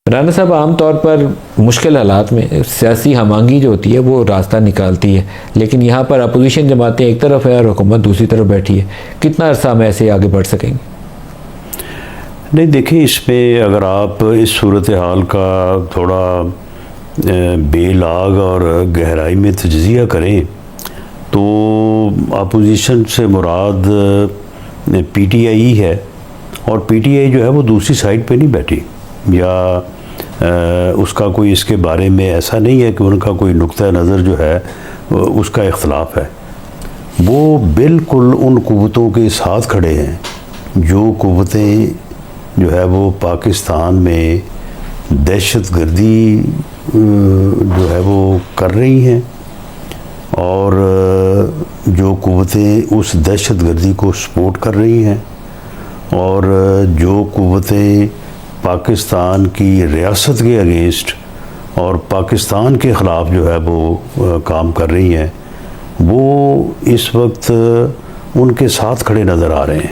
राना साहब, आम तौर पर मुश्किल हालात में सियासी हमांगी जो होती है वो रास्ता निकालती है, लेकिन यहाँ पर अपोजिशन जमातें एक तरफ है और हुकूमत दूसरी तरफ बैठी है। कितना अरसा हम ऐसे आगे बढ़ सकेंगे? नहीं, देखिए, इसमें अगर आप इस सूरत हाल का थोड़ा बेलाग और गहराई में तजिया करें तो अपोजिशन से मुराद पीटीआई है, और पीटीआई जो है वो दूसरी साइड पे नहीं बैठी, या उसका कोई इसके बारे में ऐसा नहीं है कि उनका कोई नुक्ता नज़र जो है उसका इख्तलाफ है। वो बिल्कुल उन क़ुव्वतों के साथ खड़े हैं जो क़ुव्वतें जो है वो पाकिस्तान में दहशतगर्दी जो है वो कर रही हैं, और जो क़ुव्वतें उस दहशतगर्दी को सपोर्ट कर रही हैं, और जो क़ुव्वतें पाकिस्तान की रियासत के अगेंस्ट और पाकिस्तान के ख़िलाफ़ जो है वो काम कर रही हैं, वो इस वक्त उनके साथ खड़े नज़र आ रहे हैं।